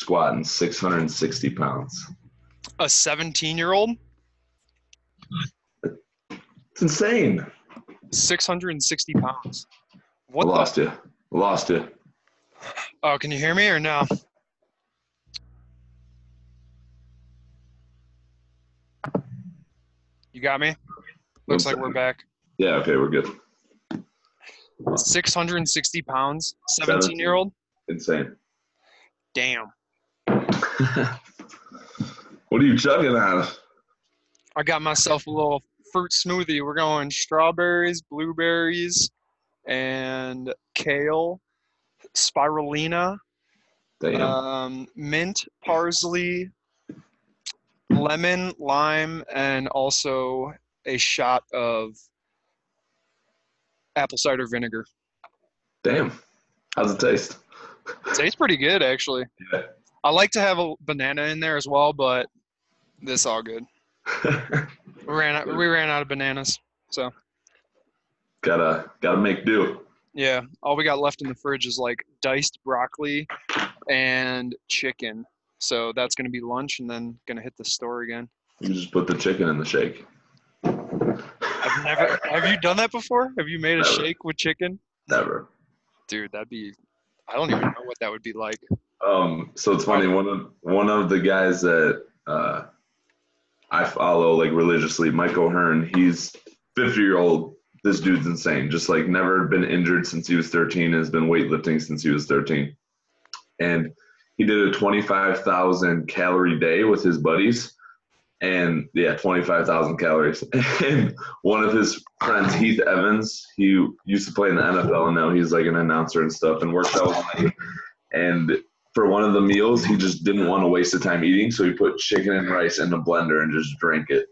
squatting 660 pounds. A 17-year-old? It's insane. 660 pounds. I lost you. Oh, can you hear me or no? You got me? Looks like we're back. Yeah, okay, we're good. 660 pounds, 17-year-old? Insane. Damn. What are you chugging on? I got myself a little fruit smoothie. We're going strawberries, blueberries, and kale, spirulina, Damn. mint, parsley, lemon, lime, and also a shot of apple cider vinegar. Damn. How's it taste? It tastes pretty good, actually. Yeah. I like to have a banana in there as well, but this all good. We ran out of bananas, so Gotta make do. yeah. All we got left in the fridge is like diced broccoli and chicken. So that's gonna be lunch, and then gonna hit the store again. You just put the chicken in the shake. Have you done that before? Have you made a shake with chicken? Never. Dude, I don't even know what that would be like. So it's funny. One of the guys that I follow like religiously, Mike O'Hearn. He's 50-year-old. This dude's insane. Just like never been injured since he was 13. Has been weightlifting since he was 13. And he did a 25,000 calorie day with his buddies. And yeah, 25,000 calories. And one of his friends, Heath Evans, he used to play in the NFL, and now he's like an announcer and stuff, and works out with Mike. And for one of the meals, he just didn't want to waste the time eating, so he put chicken and rice in a blender and just drank it.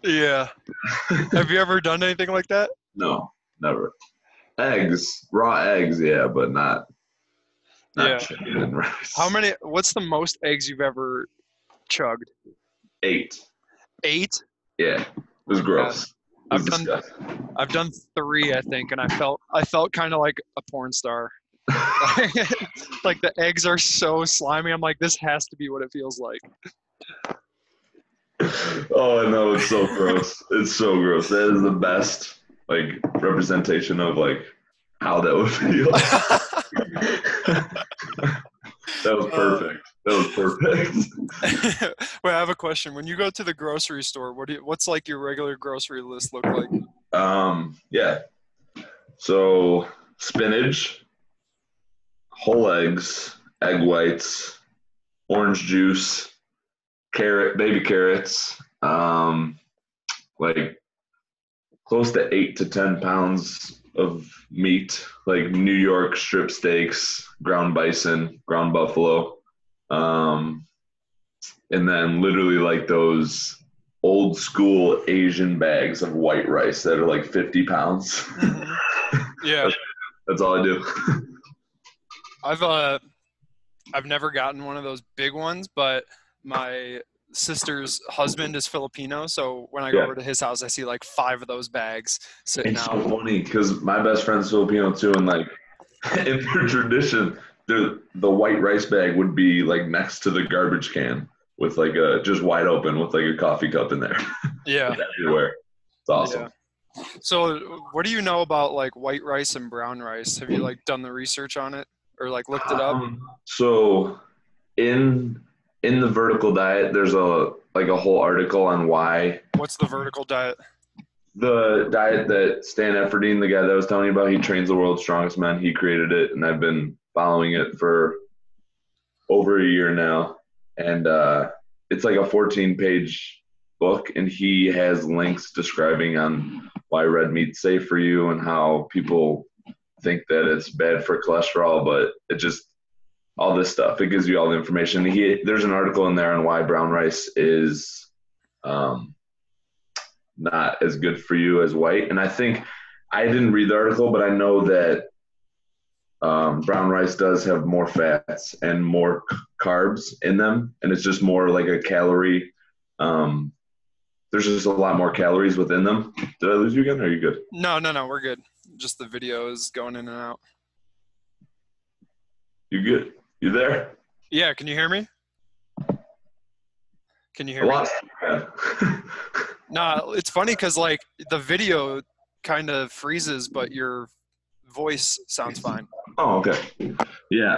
Yeah. Have you ever done anything like that? No, never. Eggs, raw eggs, yeah, but not Yeah. chicken and rice. What's the most eggs you've ever chugged? 8. 8? Yeah, it was gross. I've done 3, I think, and I felt kind of like a porn star. Like the eggs are so slimy. I'm like, this has to be what it feels like. Oh, I know, it's so gross. It's so gross. That is the best like representation of like how that would feel. That was perfect. Wait, I have a question. When you go to the grocery store, what's like your regular grocery list look like? Yeah. So spinach, whole eggs, egg whites, orange juice, baby carrots, like close to 8 to 10 pounds of meat, like New York strip steaks, ground bison, ground buffalo, and then literally like those old school Asian bags of white rice that are like 50 pounds. Mm-hmm. Yeah. That's all I do. I've never gotten one of those big ones, but my sister's husband is Filipino, so when I go over to his house, I see like 5 of those bags sitting out. It's so funny because my best friend's Filipino too, and like in their tradition, the white rice bag would be like next to the garbage can with like just wide open with like a coffee cup in there. Yeah. Everywhere. It's awesome. Yeah. So what do you know about like white rice and brown rice? Have you like done the research on it or like looked it up? So in the vertical diet, there's a whole article on why. What's the vertical diet? The diet that Stan Efferdine, the guy that I was telling you about, he trains the world's strongest men. He created it, and I've been following it for over a year now. And it's like a 14-page book, and he has links describing on why red meat's safe for you and how people think that it's bad for cholesterol, but it just all this stuff. It gives you all the information. There's an article in there on why brown rice is not as good for you as white. And I think I didn't read the article, but I know that brown rice does have more fats and more carbs in them, and it's just more like a calorie. There's just a lot more calories within them. Did I lose you again? Or are you good? No, we're good. Just the video is going in and out. You good? You there? Yeah, can you hear me? Can you I hear me? lost. Yeah. No, it's funny because like the video kind of freezes, but your voice sounds fine. Oh, okay. Yeah.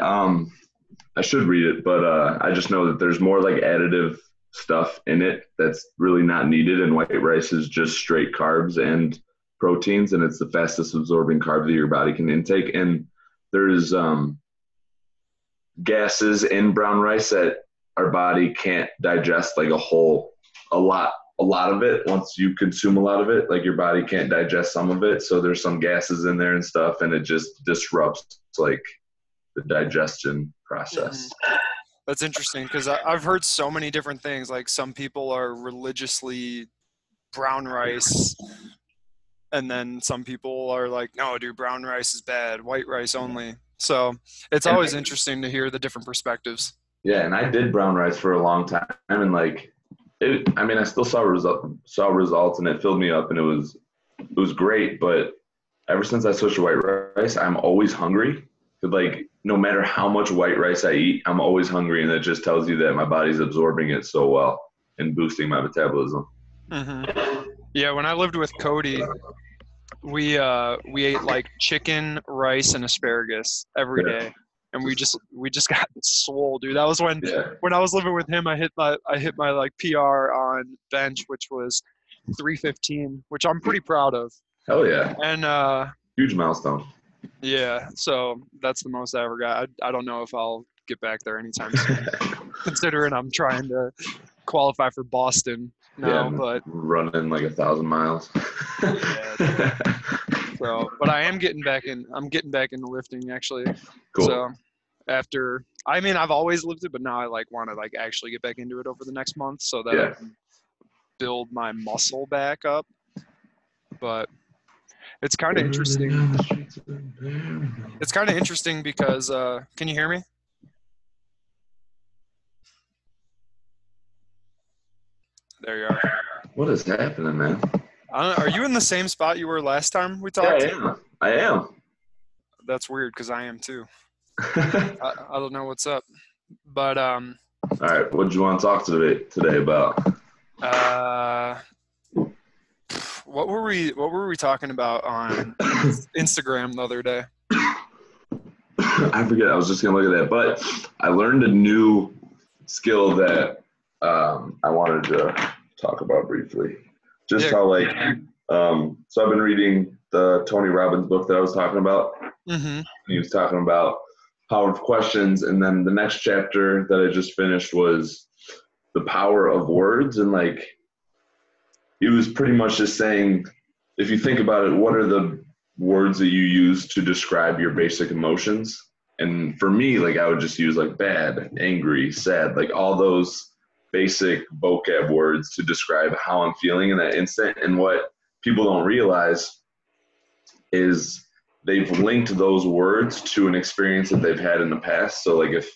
I should read it, but I just know that there's more like additive stuff in it that's really not needed, and white rice is just straight carbs and proteins, and it's the fastest absorbing carb that your body can intake. And there's gases in brown rice that our body can't digest, like a lot of it. Once you consume a lot of it, like your body can't digest some of it, so there's some gases in there and stuff, and it just disrupts like the digestion Hmm. process. That's interesting because I've heard so many different things. Like some people are religiously brown rice, and then some people are like, no, dude, brown rice is bad, white rice only. So it's And always interesting to hear the different perspectives. yeah, and I did brown rice for a long time, and like I mean, I still saw results, and it filled me up, and it was great. But ever since I switched to white rice, I'm always hungry. Like no matter how much white rice I eat, I'm always hungry, and that just tells you that my body's absorbing it so well and boosting my metabolism. Hmm. Yeah, when I lived with Cody, we ate like chicken, rice, and asparagus every Yeah, day, and we just got swole, dude. That was yeah. when I was living with him. I hit my like PR on bench, which was 315, which I'm pretty proud of. Hell yeah, And huge milestone. yeah, so that's the most I ever got. I don't know if I'll get back there anytime soon, considering I'm trying to qualify for Boston Yeah, now. But running like 1,000 miles. yeah, dude. So, but I am getting back in. I'm getting back into lifting actually. Cool. So after, I mean, I've always lifted, but now I like want to like actually get back into it over the next month so that I Yeah. can build my muscle back up. But it's kind of interesting. It's kind of interesting because can you hear me? There you are. What is happening, man? Are you in the same spot you were last time we Yeah, I talked? am. I am. That's weird because I am too. All I don't know what's up, but right. What did you want to talk today about? uh, what were we talking about on Instagram the other day? I forget. I was just gonna look at that, but I learned a new skill that I wanted to talk about briefly. Just Yeah. how like so I've been reading the Tony Robbins book that I was talking about. Mm-hmm. He was talking about power of questions, and then the next chapter that I just finished was the power of words, and like he was pretty much just saying, if you think about it, what are the words that you use to describe your basic emotions? And for me, like I would just use like bad, angry, sad, like all those basic vocab words to describe how I'm feeling in that instant. And what people don't realize is they've linked those words to an experience that they've had in the past. So like if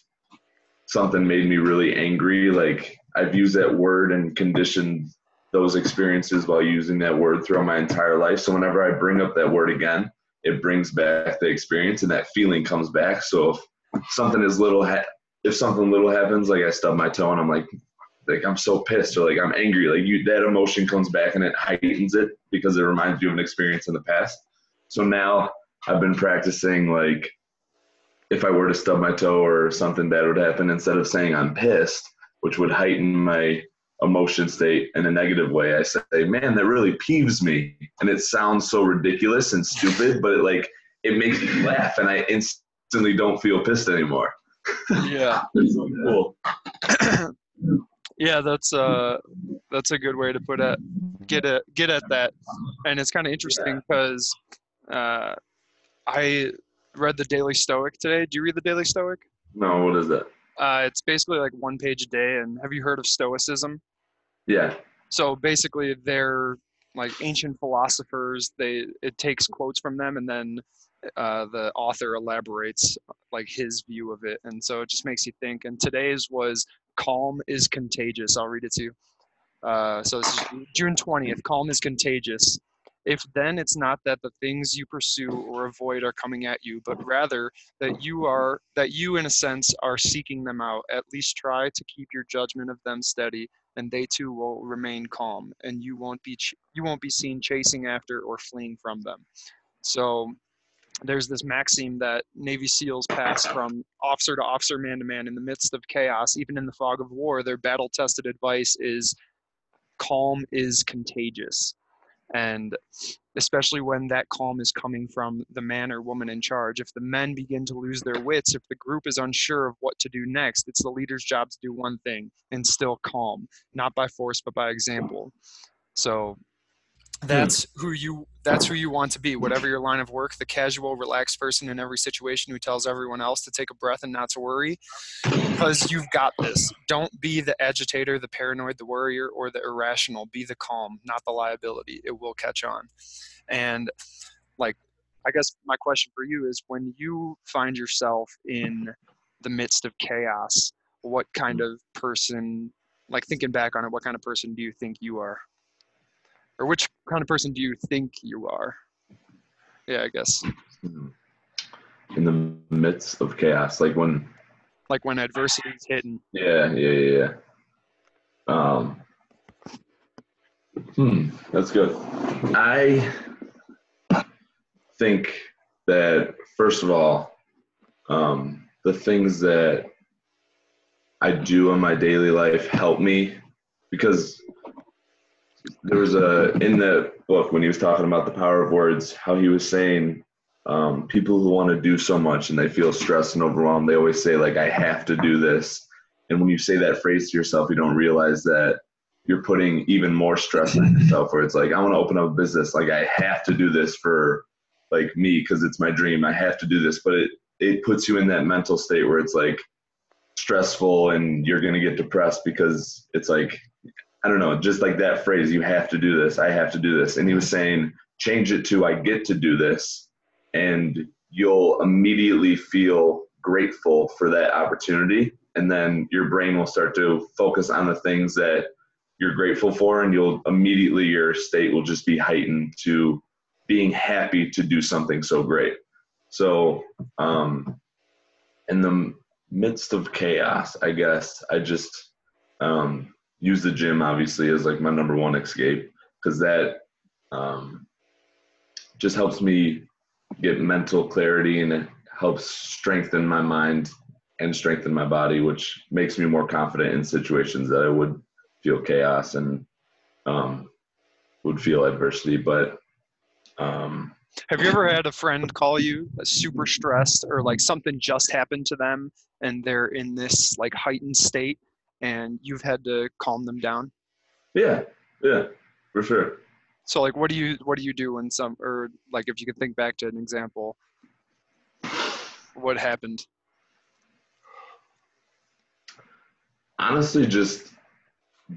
something made me really angry, like I've used that word and conditioned those experiences while using that word throughout my entire life. So whenever I bring up that word again, it brings back the experience and that feeling comes back. So if something is little, if something little happens, like I stub my toe and I'm like I'm so pissed or like I'm angry, like that emotion comes back and it heightens it because it reminds you of an experience in the past. So now I've been practicing like if I were to stub my toe or something bad would happen, instead of saying I'm pissed, which would heighten my emotion state in a negative way, I say, man, that really peeves me. And it sounds so ridiculous and stupid, but it makes me laugh and I instantly don't feel pissed anymore. Yeah. It's so cool. Yeah, that's a good way to put it. Get at that, and it's kind of interesting because I read the Daily Stoic today. Do you read the Daily Stoic? No, what is that? It's basically like one page a day. And have you heard of Stoicism? Yeah. So basically, they're like ancient philosophers. It takes quotes from them, and then the author elaborates like his view of it, and so it just makes you think. And today's was "Calm is contagious." I'll read it to you. So this is June 20th. Calm is contagious. If then it's not that the things you pursue or avoid are coming at you, but rather that you in a sense are seeking them out, at least try to keep your judgment of them steady and they too will remain calm, and you won't be seen chasing after or fleeing from them. So there's this maxim that Navy SEALs pass from officer to officer, man to man in the midst of chaos, even in the fog of war. Their battle-tested advice is calm is contagious. And especially when that calm is coming from the man or woman in charge. If the men begin to lose their wits, if the group is unsure of what to do next, it's the leader's job to do one thing: instill calm, not by force, but by example. So that's who you want to be, whatever your line of work. The casual, relaxed person in every situation who tells everyone else to take a breath and not to worry, because you've got this. Don't be the agitator, the paranoid, the worrier, or the irrational. Be the calm, not the liability. It will catch on. And like, I guess my question for you is, when you find yourself in the midst of chaos, what kind of person, like thinking back on it, what kind of person do you think you are? Or which kind of person do you think you are? Yeah, I guess. In the midst of chaos, like when adversity is hitting. Yeah. That's good. I think that, first of all, the things that I do in my daily life help me, because there was in the book when he was talking about the power of words, how he was saying people who want to do so much and they feel stressed and overwhelmed, they always say, like, I have to do this. And when you say that phrase to yourself, you don't realize that you're putting even more stress on yourself, where it's like, I want to open up a business. Like, I have to do this for like me, because it's my dream. I have to do this. But it puts you in that mental state where it's like stressful, and you're going to get depressed, because it's like, I don't know, just like that phrase, you have to do this, I have to do this. And he was saying, change it to, I get to do this. And you'll immediately feel grateful for that opportunity. And then your brain will start to focus on the things that you're grateful for. And your state will just be heightened to being happy to do something so great. So in the midst of chaos, I guess I just use the gym, obviously, as like my number one escape, because that just helps me get mental clarity, and it helps strengthen my mind and strengthen my body, which makes me more confident in situations that I would feel chaos and would feel adversity. But have you ever had a friend call you super stressed, or like something just happened to them and they're in this like heightened state and you've had to calm them down? Yeah, for sure. So like, what do you do when or like, if you could think back to an example, what happened? Honestly, just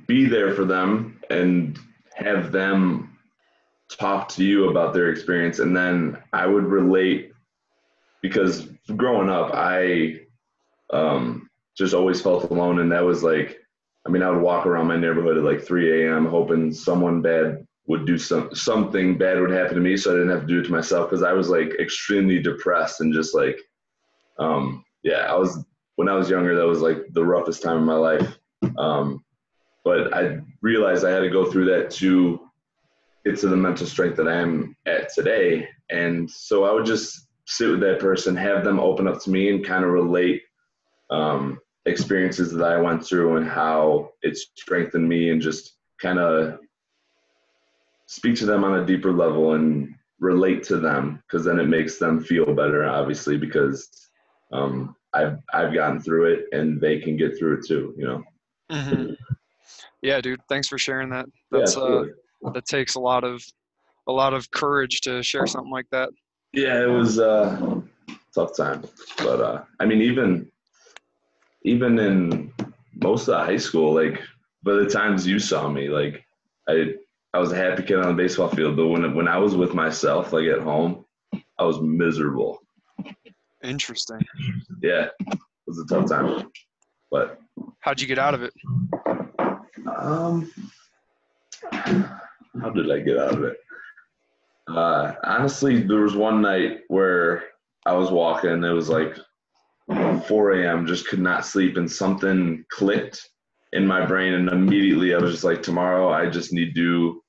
be there for them and have them talk to you about their experience. And then I would relate, because growing up, I just always felt alone. And that was like, I mean, I would walk around my neighborhood at like 3 a.m. hoping someone bad would do something bad would happen to me, so I didn't have to do it to myself, because I was like extremely depressed and just like, when I was younger, that was like the roughest time of my life. But I realized I had to go through that to get to the mental strength that I am at today. And so I would just sit with that person, have them open up to me, and kind of relate experiences that I went through and how it strengthened me, and just kind of speak to them on a deeper level and relate to them, because then it makes them feel better, obviously, because I've gotten through it and they can get through it too, you know? Mm-hmm. Yeah, dude, thanks for sharing that. That takes a lot of courage to share something like that. Yeah, it was a tough time, but I mean, even in most of the high school, like, by the times you saw me, like, I was a happy kid on the baseball field, but when I was with myself, like at home, I was miserable. Interesting. Yeah, it was a tough time. But how'd you get out of it? How did I get out of it? Honestly, there was one night where I was walking. It was like 4 a.m., just could not sleep, and something clicked. in my brain, and immediately I was just like, tomorrow I just need to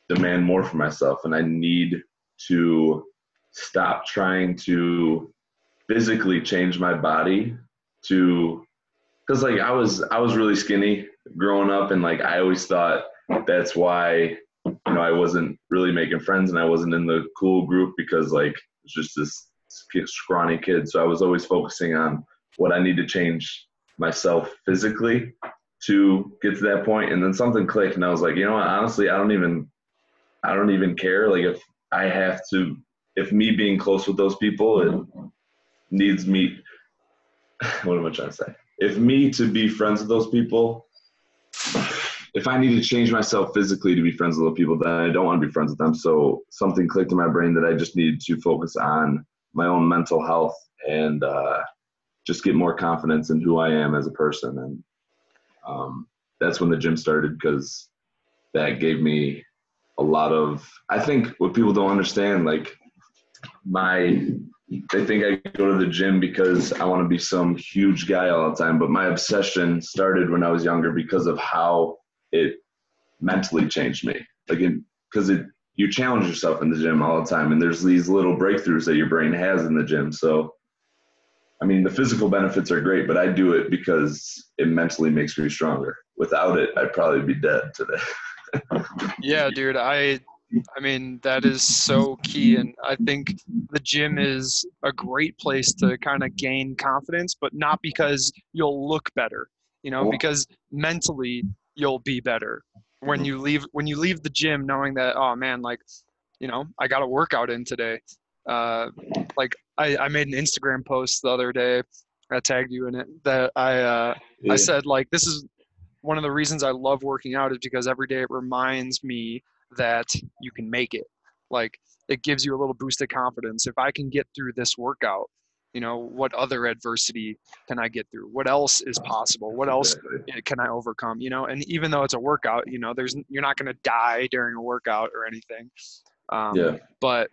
demand more for myself, and I need to stop trying to physically change my body to, because like I was really skinny growing up, and like I always thought that's why I wasn't really making friends and I wasn't in the cool group, because like it's just this scrawny kid. So I was always focusing on what I need to change myself physically to get to that point. And then something clicked, and I was like, you know what? Honestly, I don't even care. Like if me being close with those people, it needs me. What am I trying to say? If me to be friends with those people, if I need to change myself physically to be friends with those people, then I don't want to be friends with them. So something clicked in my brain that I just need to focus on my own mental health and just get more confidence in who I am as a person. And that's when the gym started, because that gave me a lot of, I think what people don't understand, like they think I go to the gym because I want to be some huge guy all the time, but my obsession started when I was younger because of how it mentally changed me. Like, because you challenge yourself in the gym all the time, and there's these little breakthroughs that your brain has in the gym. So, I mean, the physical benefits are great, but I do it because it mentally makes me stronger. Without it, I'd probably be dead today. Yeah, dude, I mean, that is so key. And I think the gym is a great place to kind of gain confidence, but not because you'll look better, because mentally you'll be better when you leave the gym knowing that, oh man, like, I got a workout in today. Like I made an Instagram post the other day, I tagged you in it, that I said, like, this is one of the reasons I love working out, is because every day it reminds me that you can make it. Like, it gives you a little boost of confidence. If I can get through this workout, what other adversity can I get through? What else is possible? What else can I overcome? And even though it's a workout, you're not going to die during a workout or anything. But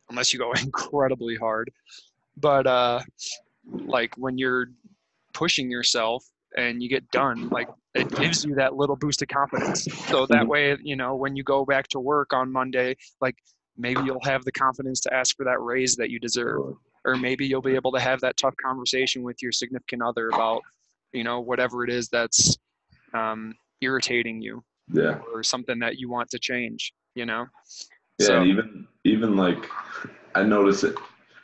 unless you go incredibly hard. But like when you're pushing yourself and you get done, like, it gives you that little boost of confidence. So that way, when you go back to work on Monday, like, maybe you'll have the confidence to ask for that raise that you deserve, or maybe you'll be able to have that tough conversation with your significant other about, whatever it is that's irritating you, or something that you want to change, So, and even like, I notice it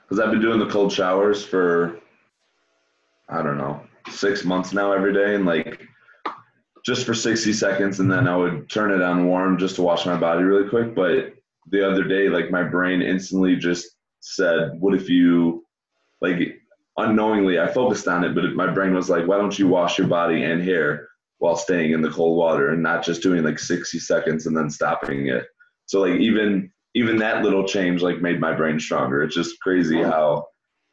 because I've been doing the cold showers for, I don't know, 6 months now every day, and like just for 60 seconds, and then I would turn it on warm just to wash my body really quick. But the other day, like, my brain instantly just said, what if you, like, unknowingly I focused on it, but my brain was like, why don't you wash your body and hair while staying in the cold water and not just doing like 60 seconds and then stopping it. So like even that little change like made my brain stronger. It's just crazy how,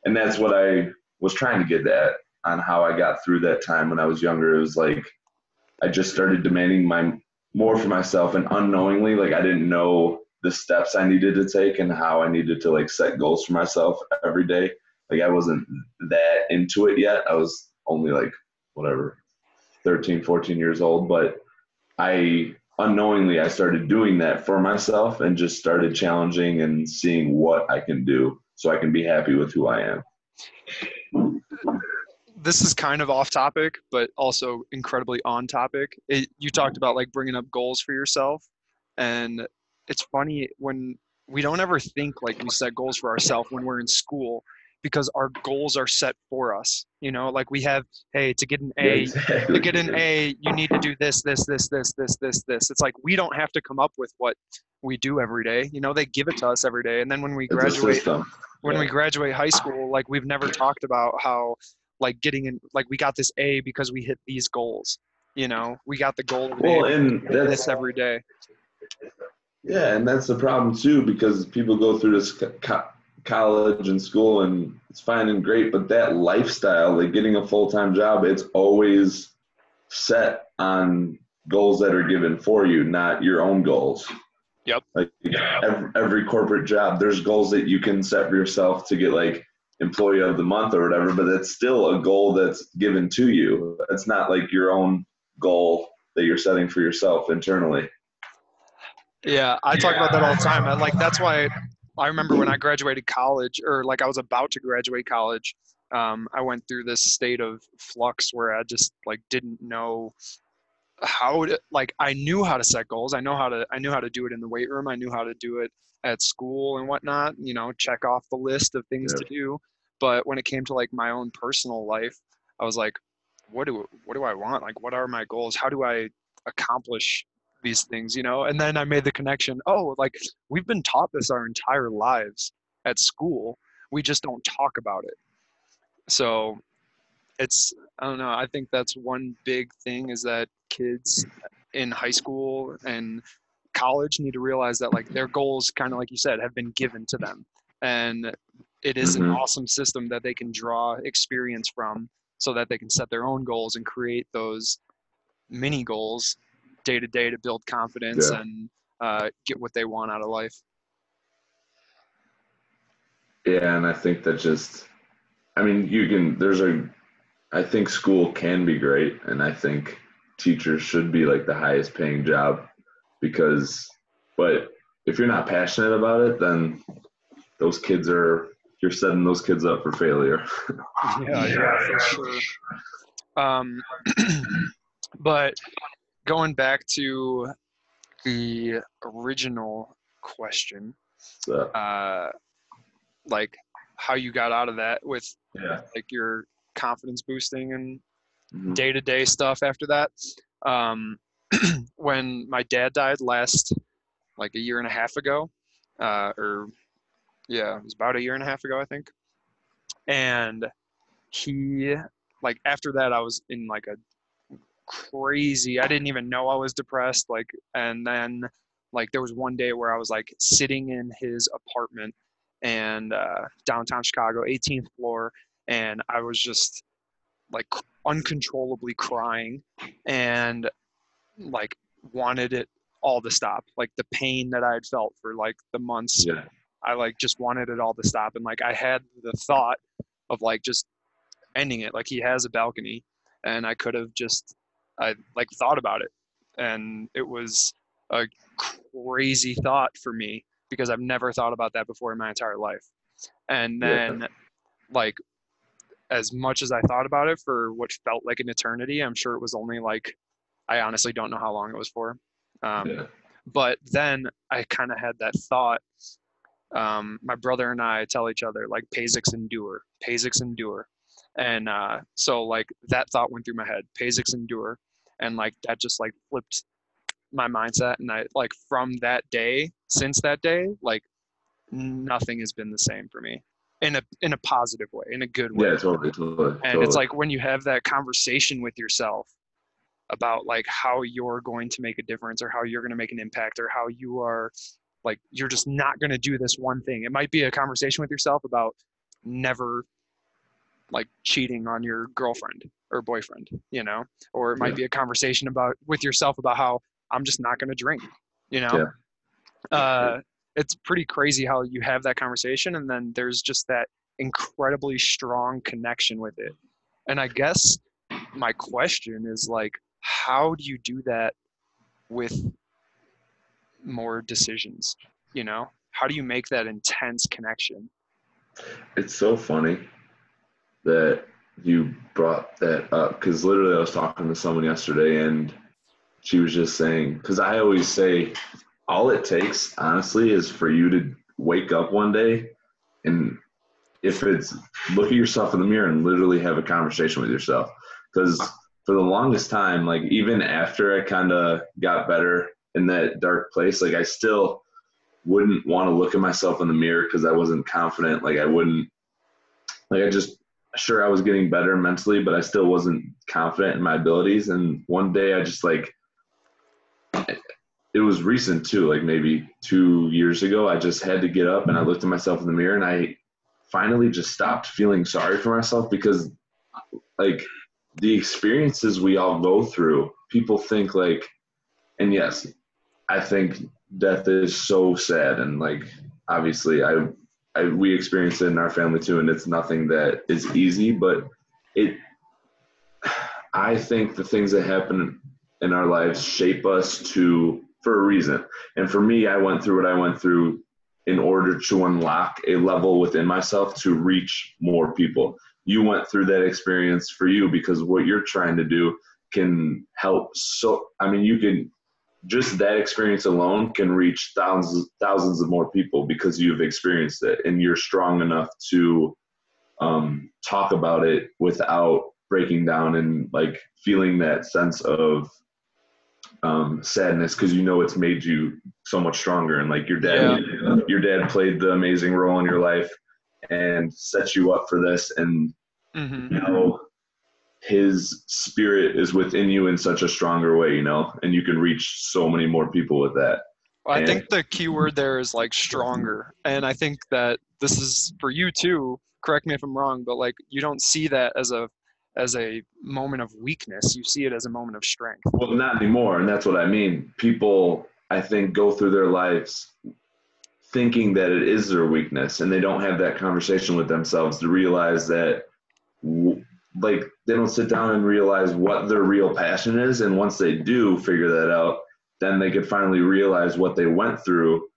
and that's what I was trying to get at on how I got through that time when I was younger. It was like I just started demanding more for myself, and unknowingly, like, I didn't know the steps I needed to take and how I needed to like set goals for myself every day. Like, I wasn't that into it yet. I was only like, whatever, 13, 14 years old, but unknowingly I started doing that for myself and just started challenging and seeing what I can do so I can be happy with who I am. This is kind of off topic, but also incredibly on topic. You talked about like bringing up goals for yourself, and it's funny when we don't ever think like we set goals for ourselves when we're in school, because our goals are set for us. Like we have, hey, to get an A, you need to do this. It's like we don't have to come up with what we do every day. They give it to us every day. And then when we graduate high school, like, we've never talked about how, like, getting in, like, we got this A because we hit these goals. We got the goal of this every day. Yeah, and that's the problem too, because people go through this college and school, and it's fine and great, but that lifestyle, like getting a full-time job, it's always set on goals that are given for you, not your own goals. Yep. Like every corporate job, there's goals that you can set for yourself to get like employee of the month or whatever, but it's still a goal that's given to you. It's not like your own goal that you're setting for yourself internally. Yeah, I talk about that all the time. And like that's why I remember when I graduated college, or like I was about to graduate college, I went through this state of flux where I just like didn't know how to, like I knew how to set goals. I knew how to do it in the weight room. I knew how to do it at school and whatnot, check off the list of things Yeah. to do. But when it came to like my own personal life, I was like, what do I want? Like what are my goals? How do I accomplish these things, And then I made the connection, oh, like we've been taught this our entire lives at school. We just don't talk about it. So it's, I don't know, I think that's one big thing is that kids in high school and college need to realize that like their goals, kind of like you said, have been given to them, and it is an awesome system that they can draw experience from so that they can set their own goals and create those mini goals day to day to build confidence Yeah. and get what they want out of life. Yeah, and I think that just, I mean, I think school can be great, and I think teachers should be like the highest paying job but if you're not passionate about it, then you're setting those kids up for failure. Yeah, for sure. But going back to the original question, So, like how you got out of that with yeah. like your confidence boosting and Mm-hmm. day-to-day stuff after that. When my dad died last like a year and a half ago, or yeah, it was about a year and a half ago, I think. And he, like after that, I was in like a crazy, I didn't even know I was depressed. Like, and then like there was one day where I was like sitting in his apartment and downtown Chicago, 18th floor, and I was just like uncontrollably crying and like wanted it all to stop. Like the pain that I had felt for like the months, Yeah. I like just wanted it all to stop. And like I had the thought of like just ending it. Like he has a balcony, and I could have just, I like thought about it, and it was a crazy thought for me because I've never thought about that before in my entire life. And Yeah. then like as much as I thought about it for what felt like an eternity, I'm sure it was only like, I honestly don't know how long it was for. Yeah. But then I kind of had that thought. My brother and I tell each other like Paziks endure, Paziks endure. And so like that thought went through my head, Paziks endure. And like that just like flipped my mindset. And I like from that day, since that day, like nothing has been the same for me in a positive way, in a good way. Yeah, totally. And it's like when you have that conversation with yourself about like how you're going to make a difference or how you're going to make an impact or how you are like, you're just not going to do this one thing. It might be a conversation with yourself about never like cheating on your girlfriend or boyfriend, or it might be a conversation about with yourself about how I'm just not going to drink, it's pretty crazy how you have that conversation and then there's just that incredibly strong connection with it. And I guess my question is like, how do you do that with more decisions? How do you make that intense connection? It's so funny that you brought that up because literally I was talking to someone yesterday and she was just saying, because I always say all it takes honestly is for you to wake up one day and if it's look at yourself in the mirror and literally have a conversation with yourself. Because for the longest time, like even after I kind of got better in that dark place, like I still wouldn't want to look at myself in the mirror because I wasn't confident. Like I wouldn't, like I just, sure I was getting better mentally, but I still wasn't confident in my abilities. And one day I just like, it was recent too, like maybe 2 years ago, I just had to get up and I looked at myself in the mirror and I finally just stopped feeling sorry for myself because like the experiences we all go through, people think like, and yes, I think death is so sad. And like, obviously I we experience it in our family too, and it's nothing that is easy, but it, I think the things that happen in our lives shape us for a reason. And for me, I went through what I went through in order to unlock a level within myself to reach more people. You went through that experience for you because what you're trying to do can help. So, I mean, you can, just that experience alone can reach thousands of more people because you've experienced it and you're strong enough to talk about it without breaking down and like feeling that sense of sadness, because you know it's made you so much stronger. And like your dad played the amazing role in your life and set you up for this, and you know his spirit is within you in such a stronger way, you know, and you can reach so many more people with that. Well, I think the key word there is like stronger, and I think that this is for you too. Correct me if I'm wrong, but like you don't see that as a moment of weakness. You see it as a moment of strength. Well, not anymore, and that's what I mean. People, I think, go through their lives thinking that it is their weakness, and they don't have that conversation with themselves to realize that, like, they don't sit down and realize what their real passion is. And once they do figure that out, then they could finally realize what they went through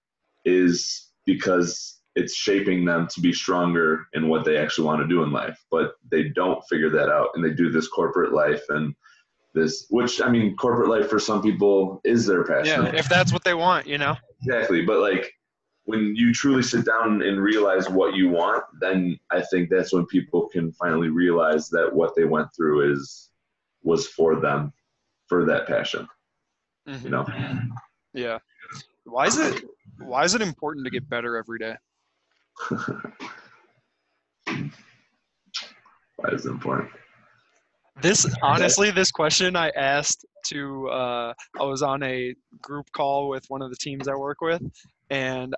is because it's shaping them to be stronger in what they actually want to do in life. But they don't figure that out, and they do this corporate life and this, which, I mean, corporate life for some people is their passion. Yeah, if that's what they want, you know. Exactly. But like when you truly sit down and realize what you want, then I think that's when people can finally realize that what they went through was for them, for that passion. You know? Yeah. Why is it important to get better every day? Why is it important? This question I asked to, I was on a group call with one of the teams I work with, and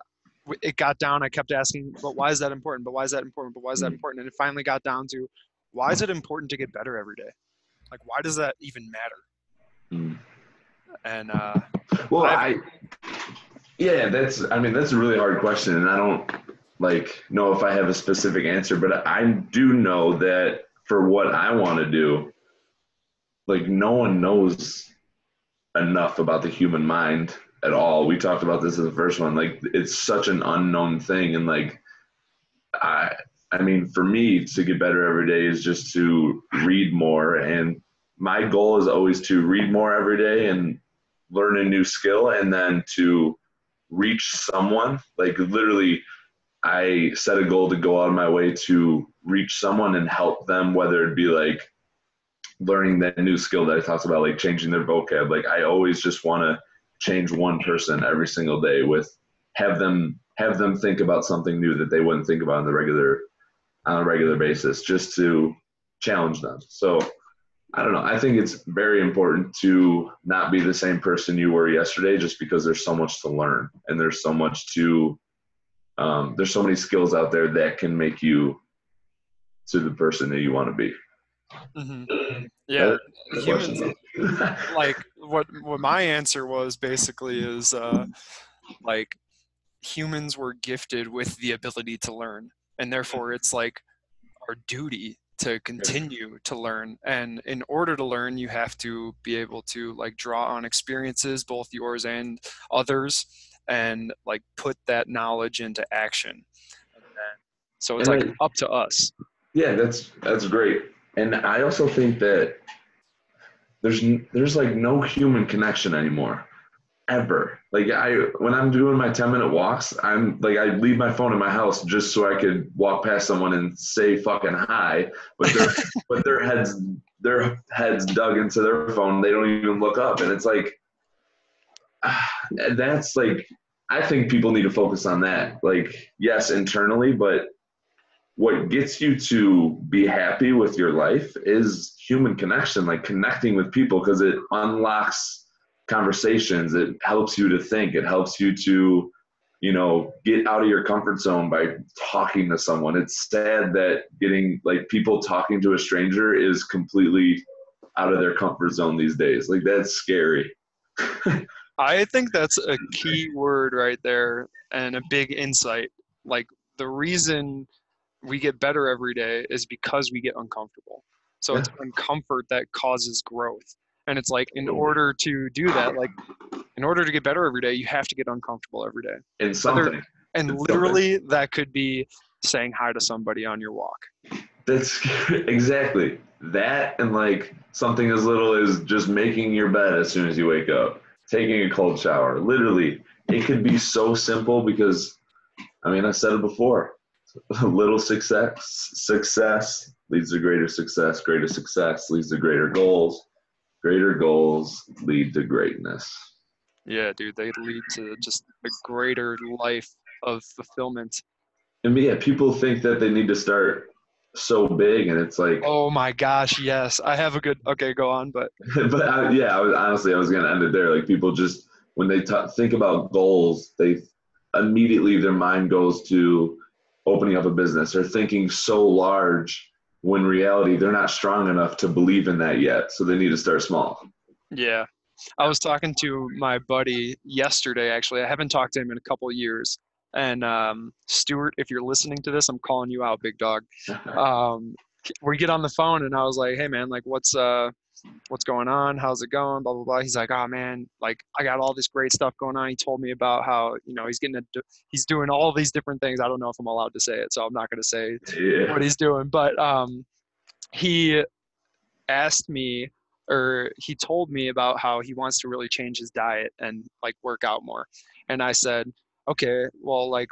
it got down, I kept asking, but why is that important? But why is that important? But why is that important? And it finally got down to, why is it important to get better every day? Like, why does that even matter? And well, that's a really hard question, and I don't know if I have a specific answer, but I do know that for what I want to do, like, no one knows enough about the human mind at all. We talked about this in the first one. Like, it's such an unknown thing, and like, I mean, for me to get better every day is just to read more, and my goal is always to read more every day and learn a new skill, and then to reach someone. Like, literally, I set a goal to go out of my way to reach someone and help them, whether it be like learning that new skill that I talked about, like changing their vocab. Like, I always just want to change one person every single day, with have them think about something new that they wouldn't think about on a regular basis, just to challenge them. So I don't know. I think it's very important to not be the same person you were yesterday, just because there's so much to learn, and there's so much there's so many skills out there that can make you to the person that you want to be. Yeah, humans, like what my answer was basically is like, humans were gifted with the ability to learn, and therefore it's like our duty to continue to learn. And in order to learn, you have to be able to like draw on experiences, both yours and others, and like put that knowledge into action. So it's like up to us. Yeah, that's great. And I also think that there's like no human connection anymore, ever. Like, when I'm doing my 10-minute walks, I'm like, I leave my phone in my house just so I could walk past someone and say fucking hi, but their heads dug into their phone. They don't even look up, and it's like, that's like, I think people need to focus on that. Like, yes, internally, but what gets you to be happy with your life is human connection, like connecting with people, because it unlocks conversations. It helps you to think. It helps you to, get out of your comfort zone by talking to someone. It's sad that people talking to a stranger is completely out of their comfort zone these days. Like, that's scary. I think that's a key word right there, and a big insight. Like, the reason we get better every day is because we get uncomfortable. So Yeah. it's uncomfort that causes growth. And it's like, in order to do that, like in order to get better every day, you have to get uncomfortable every day. In something. And In literally that could be saying hi to somebody on your walk. That's exactly that, and like something as little as just making your bed as soon as you wake up, taking a cold shower. Literally, it could be so simple because, I mean, I said it before. Little success leads to greater success. Greater success leads to greater goals. Greater goals lead to greatness. Yeah, dude, they lead to just a greater life of fulfillment. And yeah, people think that they need to start so big, and it's like, Oh my gosh, yes. I have a good, okay, go on, but but yeah, I was gonna end it there. Like people just when they think about goals, they immediately their mind goes to opening up a business or thinking so large. When reality, they're not strong enough to believe in that yet, so they need to start small. yeah. I was talking to my buddy yesterday, actually. I haven't talked to him in a couple of years. And Stuart, if you're listening to this, I'm calling you out, big dog. Um, we get on the phone and I was like, hey man, like what's going on? How's it going? Blah blah blah. He's like, oh man, like I got all this great stuff going on. He told me about how he's doing all these different things. I don't know if I'm allowed to say it, so I'm not going to say Yeah, what he's doing. But he asked me, or he told me about how he wants to really change his diet and like work out more. And I said, okay, well, like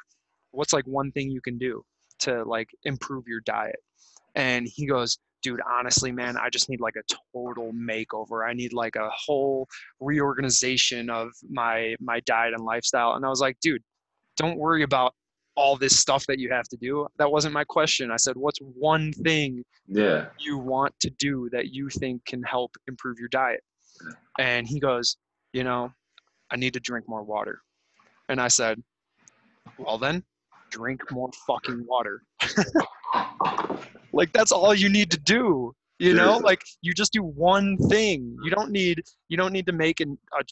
what's like one thing you can do to like improve your diet? And he goes, dude, honestly, man, I just need like a total makeover. I need like a whole reorganization of my diet and lifestyle. And I was like, dude, don't worry about all this stuff that you have to do. That wasn't my question. I said, what's one thing yeah, you want to do that you think can help improve your diet? And he goes, you know, I need to drink more water. And I said, well then, drink more fucking water. Like that's all you need to do. You know, seriously, like you just do one thing. You don't need to make a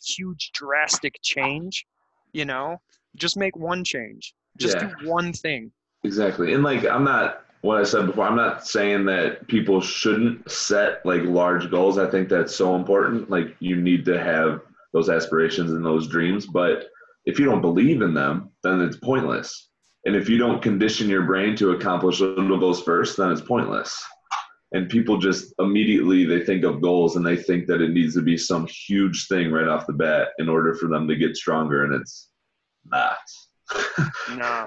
huge drastic change, you know? Just make one change. Just yeah, do one thing. exactly. And like I'm not what I said before. I'm not saying that people shouldn't set like large goals. I think that's so important. Like you need to have those aspirations and those dreams, but if you don't believe in them, then it's pointless. And if you don't condition your brain to accomplish little goals first, then it's pointless. And people just immediately they think of goals and they think that it needs to be some huge thing right off the bat in order for them to get stronger, and it's not. No.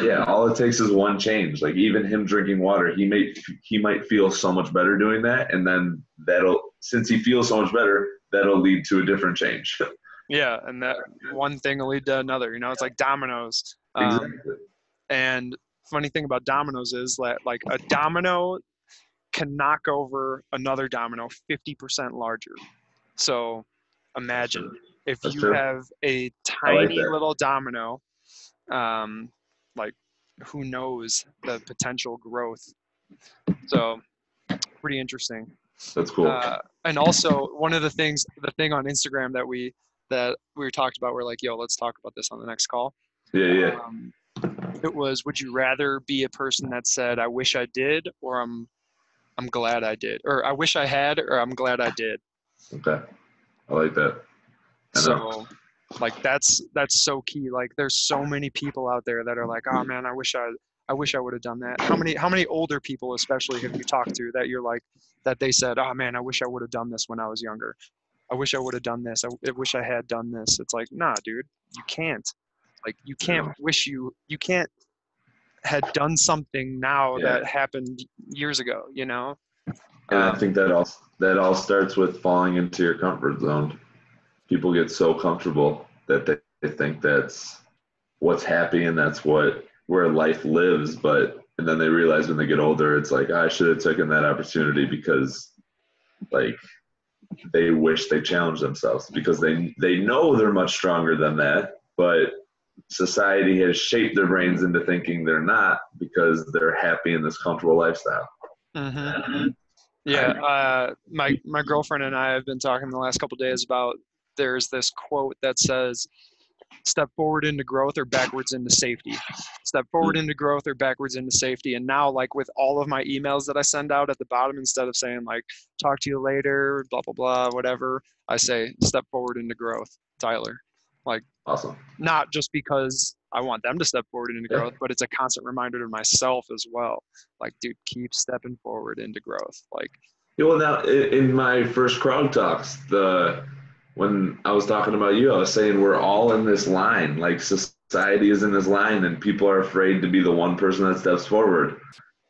Yeah, all it takes is one change. Like even him drinking water, he might feel so much better doing that, and then that'll since he feels so much better, that'll lead to a different change. Yeah, and that one thing will lead to another. You know, it's like dominoes. Exactly. And funny thing about dominoes is that like a domino can knock over another domino 50% larger. So That's imagine true. if That's you true. have a I like tiny that. little domino, um, like who knows the potential growth. So pretty interesting. That's cool. And also one of the thing on Instagram that we talked about, we're like, yo, let's talk about this on the next call. Yeah, yeah. Um, it was, would you rather be a person that said, I wish I did, or I'm glad I did, or I wish I had, or I'm glad I did. Okay. I like that. I know. So like that's so key. Like there's so many people out there that are like, oh man, I wish I would have done that. How many older people especially have you talked to that you're like that they said, oh man, I wish I would have done this when I was younger. I wish I would have done this. I wish I had done this. It's like, nah, dude, you can't. Like you can't Yeah. you can't had done something now Yeah. that happened years ago, you know? And I think that all starts with falling into your comfort zone. People get so comfortable that they think that's what's happy and that's where life lives, but and then they realize when they get older it's like I should have taken that opportunity because like they wish they challenged themselves because they know they're much stronger than that, but society has shaped their brains into thinking they're not because they're happy in this comfortable lifestyle. Mm-hmm. Yeah, my girlfriend and I have been talking the last couple of days about there's this quote that says step forward into growth or backwards into safety, step forward into growth or backwards into safety. And now, like with all of my emails that I send out at the bottom, instead of saying like, talk to you later, blah, blah, blah, whatever, I say, step forward into growth, Tyler. Like, Awesome. not just because I want them to step forward into growth, but it's a constant reminder to myself as well. Like, dude, keep stepping forward into growth. Like, Yeah, well, now in my first Krog talks, when I was talking about you, I was saying we're all in this line. Like society is in this line, and people are afraid to be the one person that steps forward,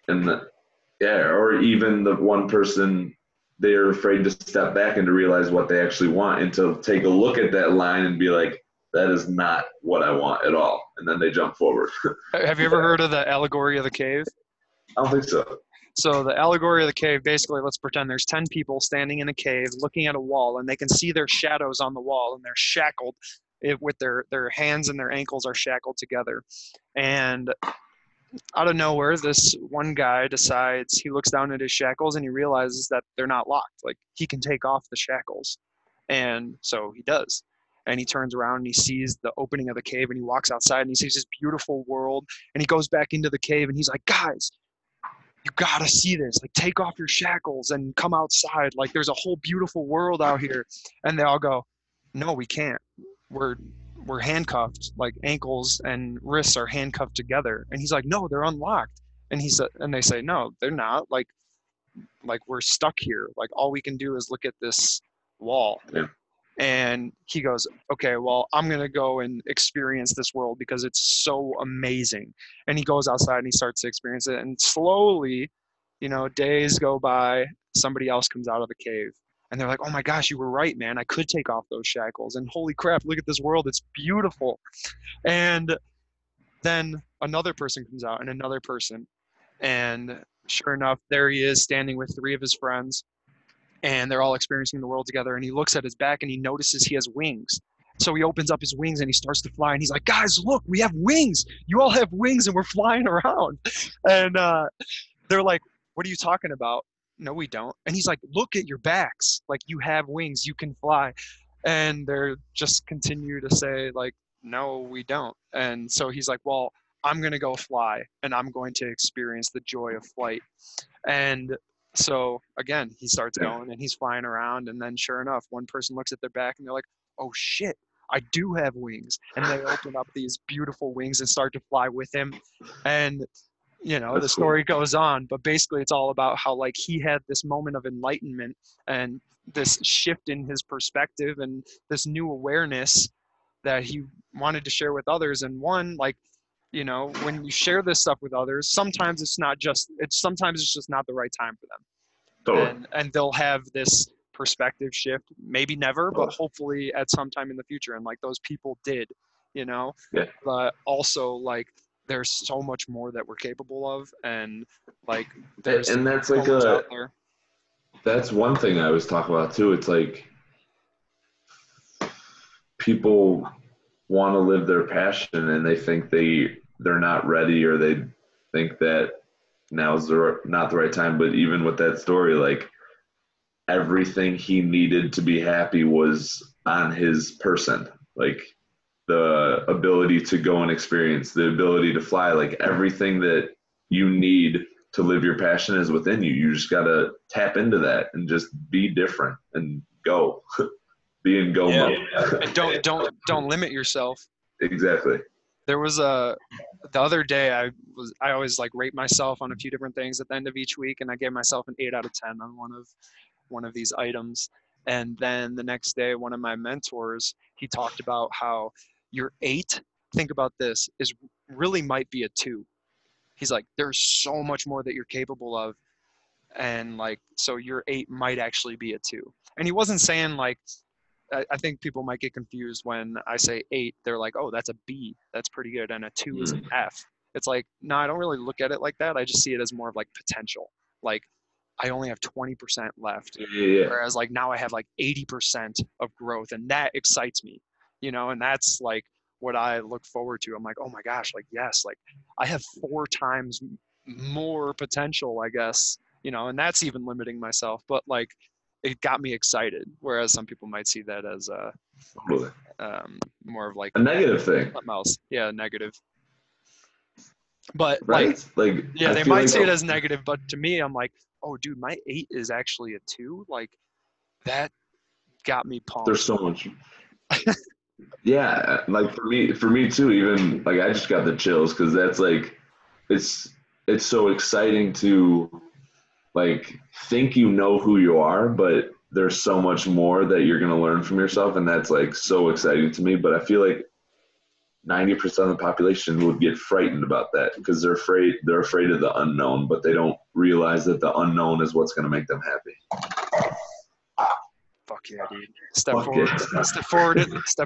or even the one person they're afraid to step back and to realize what they actually want, and to take a look at that line and be like, that is not what I want at all, and then they jump forward. have you ever heard of the allegory of the cave? I don't think so. So the allegory of the cave, basically, let's pretend there's 10 people standing in a cave looking at a wall, and they can see their shadows on the wall, and they're shackled with their hands and their ankles are shackled together. And out of nowhere, this one guy decides, he looks down at his shackles and he realizes that they're not locked. Like, he can take off the shackles. And so he does. And he turns around and he sees the opening of the cave, and he walks outside and he sees this beautiful world, and he goes back into the cave and he's like, guys, you gotta see this. Like, take off your shackles and come outside. Like, there's a whole beautiful world out here. And they all go, no, we can't. We're handcuffed. Like, ankles and wrists are handcuffed together. And he's like, no, they're unlocked. And they say, no, they're not. Like we're stuck here. Like, all we can do is look at this wall. Yeah. And he goes, okay, well, I'm going to go and experience this world because it's so amazing. And he goes outside and he starts to experience it. And slowly, days go by, somebody else comes out of the cave. And they're like, oh my gosh, you were right, man. I could take off those shackles. And holy crap, look at this world. It's beautiful. And then another person comes out, and another person. And sure enough, there he is standing with 3 of his friends. And they're all experiencing the world together. And he looks at his back and he notices he has wings. So he opens up his wings and he starts to fly. And he's like, guys, look, we have wings. You all have wings and we're flying around. And they're like, what are you talking about? No, we don't. And he's like, look at your backs. Like, you have wings. You can fly. And they're just continue to say, like, no, we don't. And so he's like, well, I'm going to go fly and I'm going to experience the joy of flight. And so again, he starts going and he's flying around, and then sure enough, one person looks at their back and they're like, oh shit, I do have wings. And they open up these beautiful wings and start to fly with him. And That's the story goes on, but basically it's all about how, like, he had this moment of enlightenment and this shift in his perspective and this new awareness that he wanted to share with others. And one, like, when you share this stuff with others, sometimes it's just not the right time for them. Totally. And they'll have this perspective shift, maybe never, but hopefully at some time in the future. And like, those people did, Yeah. but also, like, there's so much more that we're capable of. And like, there's and that's so like much out there. That's one thing I was talking about too. It's like people want to live their passion and they think they're not ready, or they think that now's not the right time. But even with that story, like, everything he needed to be happy was on his person. Like, the ability to go and experience, the ability to fly, like, everything that you need to live your passion is within you. You just got to tap into that and just be different and go. Be in go mode. And don't limit yourself. Exactly. There was the other day I always like rate myself on a few different things at the end of each week, and I gave myself an 8 out of 10 on one of these items. And then the next day, one of my mentors, he talked about how your 8, think about this, is really might be a 2. He's like, there's so much more that you're capable of. And like, so your 8 might actually be a 2. And he wasn't saying like, I think people might get confused when I say 8. They're like, oh, that's a B. That's pretty good. And a 2 is an F. It's like, no, I don't really look at it like that. I just see it as more of like potential. Like, I only have 20% left. Yeah. Whereas like now I have like 80% of growth, and that excites me, and that's like what I look forward to. I'm like, oh my gosh, like, yes, like I have 4 times more potential, I guess, and that's even limiting myself. But like, it got me excited. Whereas some people might see that as Totally. More of like A negative thing, mouse. Yeah, negative. But like, right? Like, yeah, I they feel might like see it as negative, but to me, I'm like, oh, dude, my 8 is actually a 2. Like, that got me there's pumped. so much. Yeah, like for me too. Even like I just got the chills because that's like it's it's so exciting to like think you know who you are, but there's so much more that you're gonna learn from yourself, and that's like so exciting to me. But I feel like 90% of the population would get frightened about that because they're afraid of the unknown, but they don't realize that the unknown is what's gonna make them happy. Fuck yeah, dude. Step Fuck forward. yeah. Step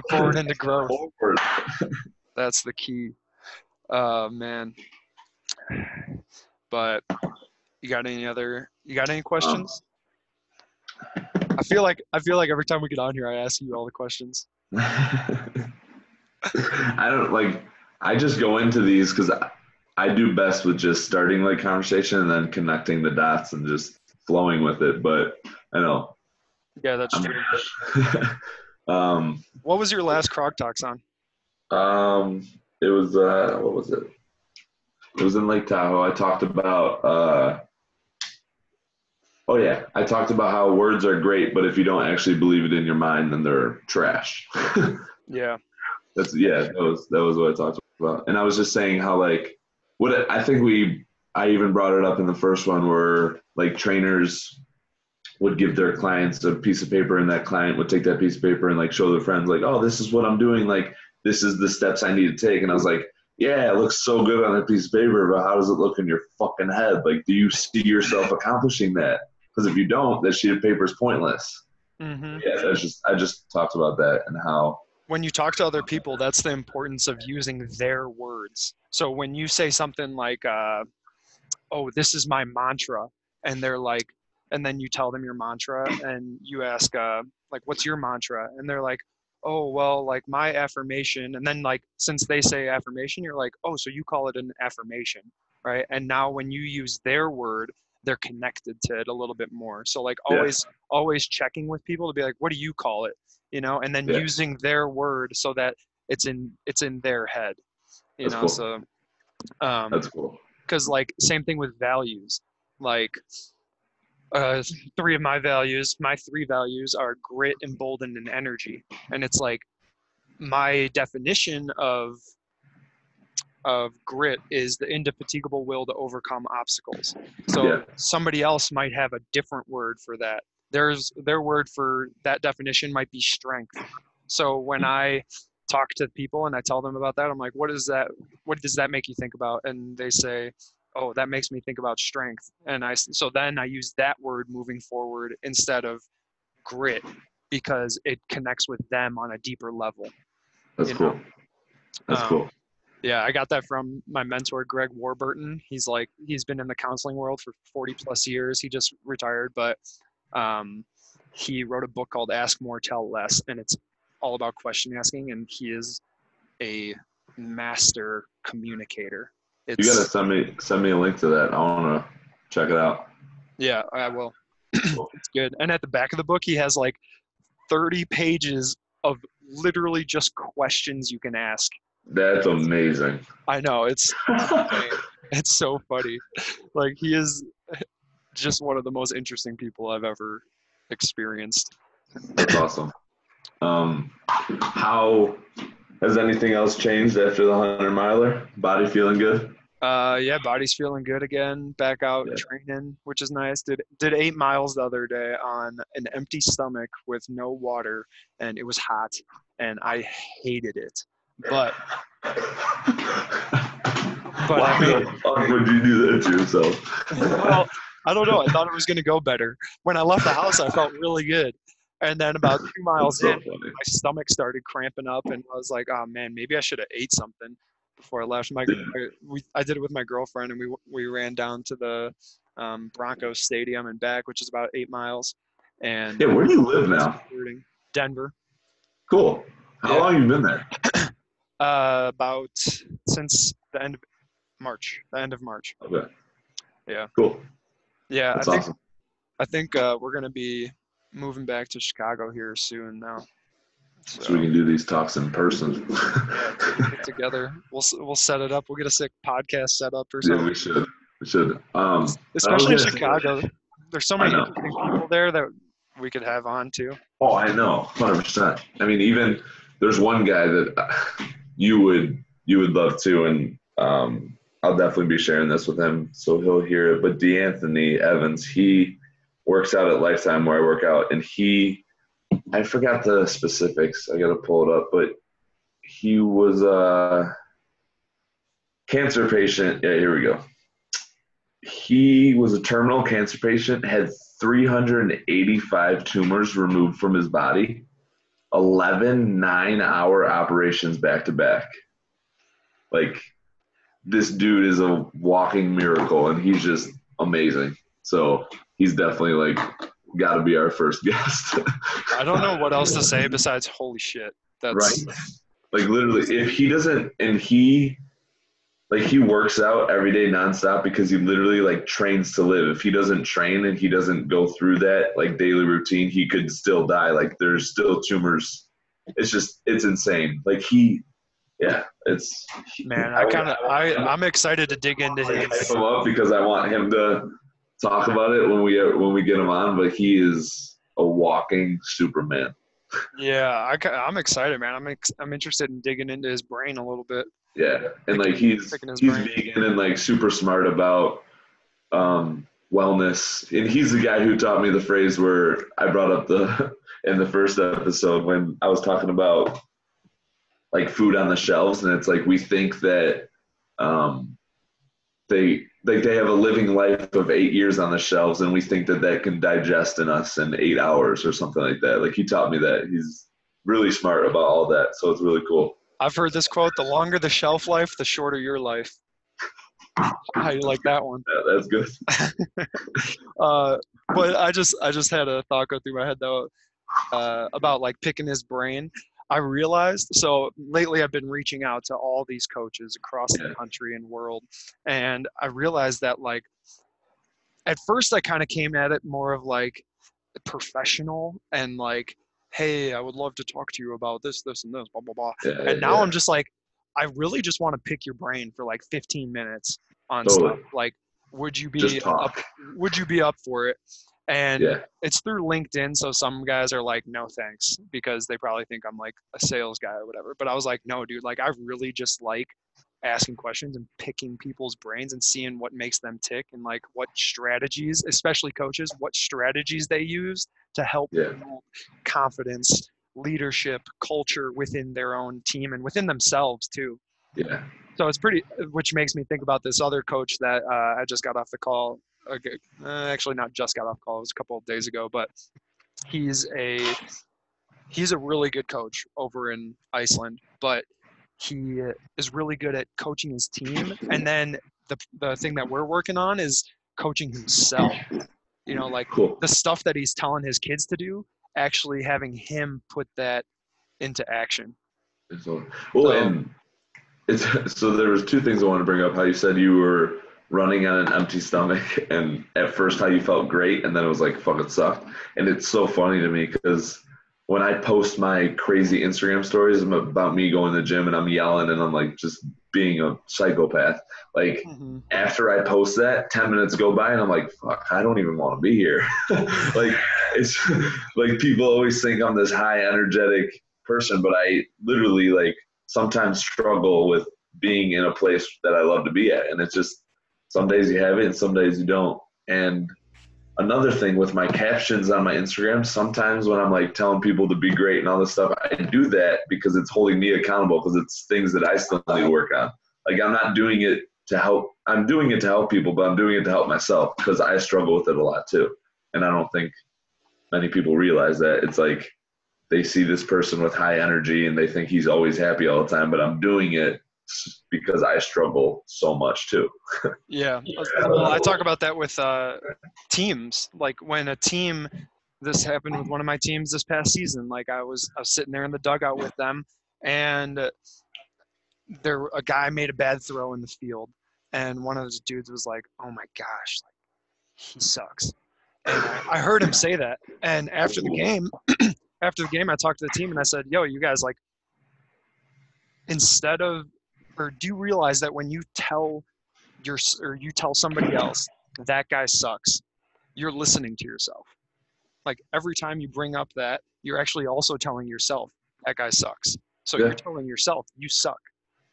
forward into growth. Forward. That's the key. Man. But you got any questions? I feel like every time we get on here I ask you all the questions. I don't like. I just go into these because I do best with just starting like conversation and then connecting the dots and just flowing with it. But I know. Yeah, that's true. um, What was your last Krog Talks on? it was what was it? It was in Lake Tahoe. I talked about oh yeah, I talked about how words are great, but if you don't actually believe it in your mind, then they're trash. Yeah. That was what I talked about, and I was just saying how like I think I even brought it up in the first one where like trainers would give their clients a piece of paper, and that client would take that piece of paper and like show their friends like, oh, this is what I'm doing, like this is the steps I need to take, and I was like, yeah, it looks so good on a piece of paper, but how does it look in your fucking head? Like, do you see yourself accomplishing that? Because if you don't, that sheet of paper is pointless. Mm-hmm. Yeah, I just talked about that and how When you talk to other people, that's the importance of using their words. So when you say something like, oh, this is my mantra, and they're like, and then you tell them your mantra, and you ask, like, what's your mantra? And they're like, oh, well, like my affirmation. And then, like, since they say affirmation, you're like, oh, so you call it an affirmation, right? And now when you use their word, they're connected to it a little bit more. So, like, yeah, always checking with people to be like, what do you call it? And then yeah, using their word so that it's in their head, that's cool. so That's cool. because like same thing with values, like three of my 3 values are grit, emboldened, and energy. And it's like my definition of grit is the indefatigable will to overcome obstacles. So Yeah, somebody else might have a different word for that. Their word for that definition might be strength. So when I talk to people and I tell them about that, I'm like, what does that make you think about? And they say, oh, that makes me think about strength. And so then I use that word moving forward instead of grit because it connects with them on a deeper level. that's you know cool. That's um, cool. yeah, I got that from my mentor, Greg Warburton. He's been in the counseling world for 40 plus years. He just retired, but he wrote a book called Ask More, Tell Less, and it's all about question asking. And he is a master communicator. You gotta It's send me a link to that. I wanna check it out. Yeah, I will. Cool. It's good. And at the back of the book, he has like 30 pages of literally just questions you can ask. That's amazing. I know it's insane. It's so funny. Like he is just one of the most interesting people I've ever experienced. That's awesome. How has anything else changed after the 100 miler? Body feeling good? Yeah, body's feeling good again. Back out Yeah. training, which is nice. Did 8 miles the other day on an empty stomach with no water, and it was hot, and I hated it. But Why I made the it. fuck would you do that to yourself? Well, I don't know. I thought it was going to go better. When I left the house, I felt really good. And then about 2 miles That's so in, funny. my stomach started cramping up, and I was like, "Oh man, maybe I should have ate something before I left." I did it with my girlfriend, and we ran down to the Broncos Stadium and back, which is about 8 miles. And Yeah, where do you live now? Denver. Cool. How Yeah, long you been there? about since the end of March. The end of March. Okay. Yeah, Cool. yeah. That's awesome. I think we're gonna be moving back to Chicago here soon now. So we can do these talks in person. Yeah, get together. We'll set it up. We'll get a sick podcast set up or Yeah, something. we should. We should. I was Especially in gonna say, Chicago. There's so I many know. interesting people there that we could have on too. Oh, I know, 100%. I mean, even there's one guy that you would love to, and I'll definitely be sharing this with him, so he'll hear it. But DeAnthony Evans, he works out at Lifetime where I work out, and I forgot the specifics. I got to pull it up, but he was a cancer patient. Yeah, here we go. He was a terminal cancer patient, had 385 tumors removed from his body, 11 9-hour operations back to back. Like, this dude is a walking miracle, and he's just amazing. So he's definitely like got to be our first guest. I don't know what else to say besides holy shit. That's right. Like, literally, if he doesn't, and he works out every day nonstop because he literally like trains to live. If he doesn't train and he doesn't go through that like daily routine, he could still die. Like, there's still tumors. It's insane. Like, man. I'm excited to dig into hype his. him up because I want him to talk about it when we get him on. But he is a walking Superman. Yeah, I'm excited, man. I'm interested in digging into his brain a little bit. Yeah, and like he's vegan and like super smart about wellness. And he's the guy who taught me the phrase where I brought up in the first episode when I was talking about like food on the shelves, and it's like we think that they have a living life of 8 years on the shelves, and we think that can digest in us in 8 hours or something like that. Like, he taught me that. He's really smart about all that, so it's really cool. I've heard this quote: "The longer the shelf life, the shorter your life." How you like that one? Yeah, that's good. But I just had a thought go through my head though about like picking his brain. I realized, so lately I've been reaching out to all these coaches across the country and world, and I realized that like at first I kind of came at it more of like professional and like, hey, I would love to talk to you about this, and this, blah blah blah. And now I'm just like, I really just want to pick your brain for like 15 minutes on stuff. Like, would you be up for it? And it's through LinkedIn, so some guys are like, no thanks, because they probably think I'm like a sales guy or whatever. But I was like, no, dude, like I really just like asking questions and picking people's brains and seeing what makes them tick and like what strategies, especially coaches, what strategies they use to help build confidence, leadership, culture within their own team and within themselves too. Yeah. So it's which makes me think about this other coach that I just got off the call. Actually, not just got off call. It was a couple of days ago, but he's a really good coach over in Iceland, but he is really good at coaching his team. And then the thing that we're working on is coaching himself. You know, like the stuff that he's telling his kids to do, actually having him put that into action. So there was two things I want to bring up. How you said you were running on an empty stomach, and at first how you felt great, and then it was like, fuck, it sucked. And it's so funny to me because when I post my crazy Instagram stories about me going to the gym and I'm yelling and I'm like just being a psychopath, like after I post that, 10 minutes go by and I'm like, fuck, I don't even want to be here. Like, it's like people always think I'm this high energetic person, but I literally like sometimes struggle with being in a place that I love to be at. And it's just, some days you have it and some days you don't. And another thing with my captions on my Instagram, sometimes when I'm like telling people to be great and all this stuff, I do that because it's holding me accountable, because it's things that I still need to work on. Like, I'm not doing it to help. I'm doing it to help people, but I'm doing it to help myself because I struggle with it a lot too. And I don't think many people realize that. It's like they see this person with high energy and they think he's always happy all the time, but I'm doing it because I struggle so much too. Yeah. Well, I talk about that with teams. Like when a team, this happened with one of my teams this past season. Like I was sitting there in the dugout with them, and a guy made a bad throw in the field, and one of those dudes was like, "Oh my gosh, like he sucks." And I heard him say that, and after the game, after the game, I talked to the team and I said, yo, you guys, like, do you realize that when you tell somebody else that guy sucks, you're listening to yourself. Like every time you bring up that, you're actually also telling yourself that guy sucks. So Yeah. you're telling yourself you suck.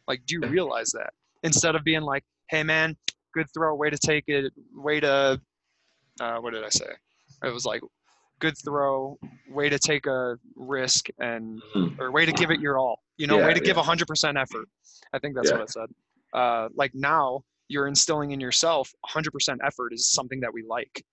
Like, do you Yeah. realize that? Instead of being like, hey man, good throw, way to take it, way to, what did I say? It was like, good throw, way to take a risk, or way to give it your all. Way to give 100% effort. I think that's what I said. Like now you're instilling in yourself 100% effort is something that we like,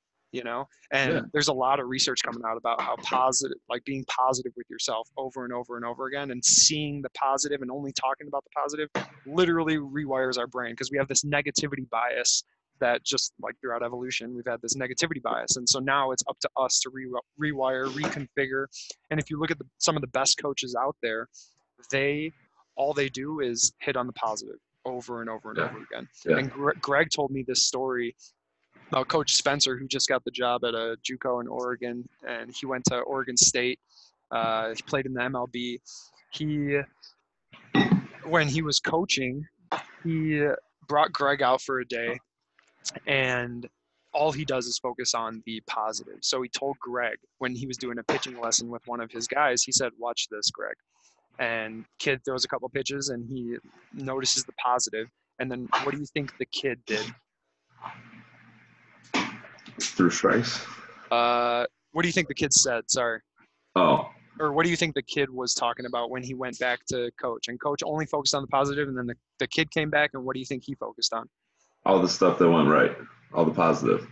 and there's a lot of research coming out about how positive, like being positive with yourself over and over and over again, and seeing the positive and only talking about the positive literally rewires our brain, because we have this negativity bias that just like throughout evolution, we've had this negativity bias. And so now it's up to us to rewire, reconfigure. And if you look at some of the best coaches out there, all they do is hit on the positive over and over and over again. Yeah. And Greg told me this story about Coach Spencer, who just got the job at a JUCO in Oregon, and he went to Oregon State. He played in the MLB. When he was coaching, he brought Greg out for a day, and all he does is focus on the positive. So he told Greg, when he was doing a pitching lesson with one of his guys, he said, watch this, Greg. And kid throws a couple pitches and he notices the positive. And then what do you think the kid did? Through strikes. What do you think the kid said? Sorry. Oh. Or what do you think the kid was talking about when he went back to coach? And coach only focused on the positive, and then the kid came back, and what do you think he focused on? All the stuff that went right. All the positive.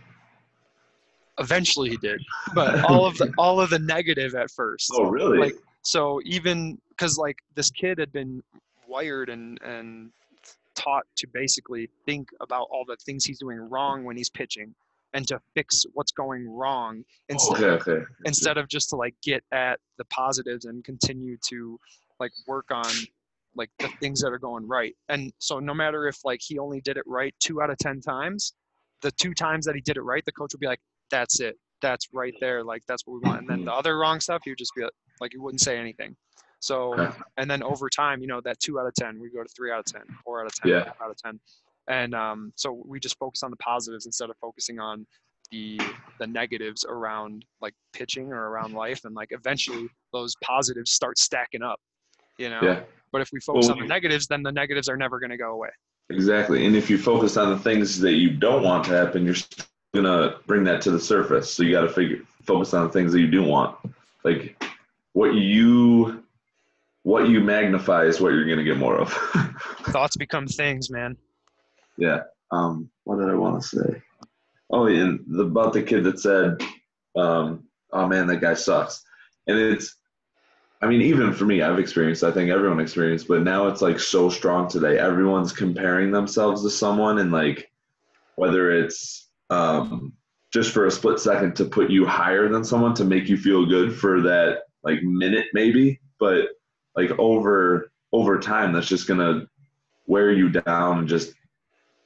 Eventually he did, but all of the negative at first. Oh, really? Like, so even because like this kid had been wired and taught to basically think about all the things he's doing wrong when he's pitching, and to fix what's going wrong instead of just to like get at the positives and continue to like work on like the things that are going right. And so no matter if like he only did it right 2 out of 10 times, the 2 times that he did it right, the coach would be like, that's it. That's right there. Like, that's what we want. And then the other wrong stuff, he would just be like, he wouldn't say anything. So, and then over time, that 2 out of 10, we go to 3 out of 10, 4 out of 10, 5 out of 10. And so we just focus on the positives instead of focusing on the negatives around like pitching or around life. And like eventually those positives start stacking up, But if we focus on the negatives, then the negatives are never going to go away. Exactly. And if you focus on the things that you don't want to happen, you're going to bring that to the surface. So you got to focus on the things that you do want. Like what you magnify is what you're going to get more of. Thoughts become things, man. Yeah. What did I want to say? Oh, and about the kid that said, oh man, that guy sucks. And even for me, I've experienced, I think everyone experienced, but now it's like so strong today. Everyone's comparing themselves to someone, and like, whether it's just for a split second to put you higher than someone to make you feel good for that like minute maybe, but like over time, that's just going to wear you down and just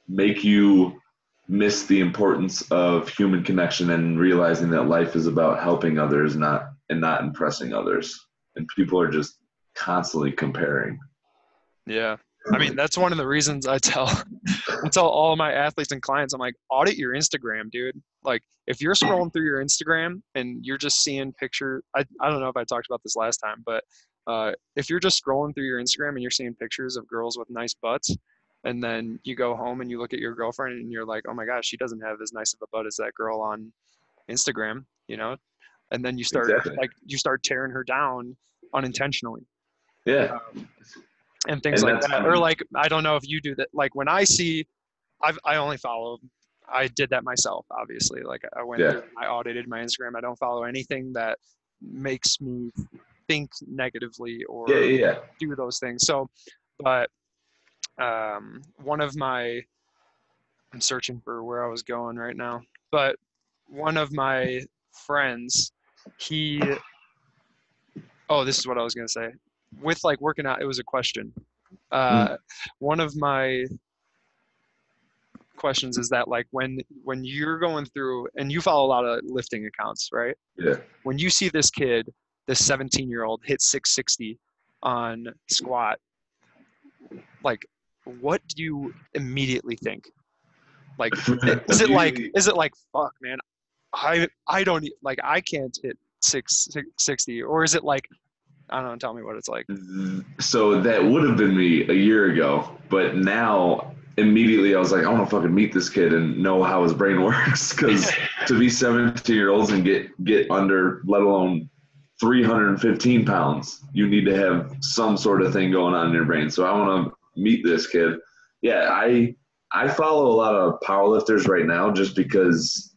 make you miss the importance of human connection and realizing that life is about helping others, not impressing others. And people are just constantly comparing. Yeah. I mean, that's one of the reasons I tell all my athletes and clients, I'm like, audit your Instagram, dude. Like, if you're scrolling through your Instagram and you're just seeing pictures, I don't know if I talked about this last time, but if you're just scrolling through your Instagram and you're seeing pictures of girls with nice butts, and then you go home and you look at your girlfriend and you're like, oh my gosh, she doesn't have as nice of a butt as that girl on Instagram, and then you start you start tearing her down unintentionally. Yeah. And things like that. Or like, I don't know if you do that. Like when I see, I only follow, I did that myself, obviously. Like I went through, I audited my Instagram. I don't follow anything that makes me think negatively or do those things. So, but I'm searching for where I was going right now, but one of my friends, this is what I was going to say. With like working out, it was a question. One of my questions is that like when you're going through, and you follow a lot of lifting accounts, right? Yeah. When you see this kid this 17-year-old hit 660 on squat, like, what do you immediately think? Like, is it like, fuck, man, I don't like, I can't hit 660, or is it like, I don't know, tell me what it's like. So that would have been me a year ago, but now immediately I was like, I want to fucking meet this kid and know how his brain works, because to be 17-year-olds and get under, let alone 315 pounds, you need to have some sort of thing going on in your brain. So I want to meet this kid. Yeah, I follow a lot of powerlifters right now just because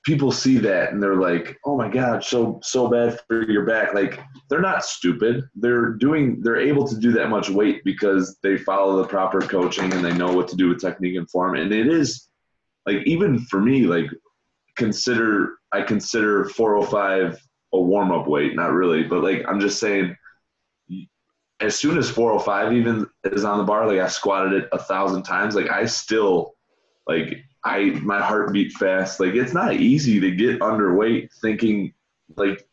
people see that and they're like, oh my God, so bad for your back. Like, they're not stupid. They're able to do that much weight because they follow the proper coaching and they know what to do with technique and form. And it is like, even for me, like, I consider 405 a warm-up weight. Not really, but like, I'm just saying, as soon as 405 even is on the bar, like, I squatted it 1,000 times. Like, I still, like, my heart beat fast. Like, it's not easy to get underweight thinking, like,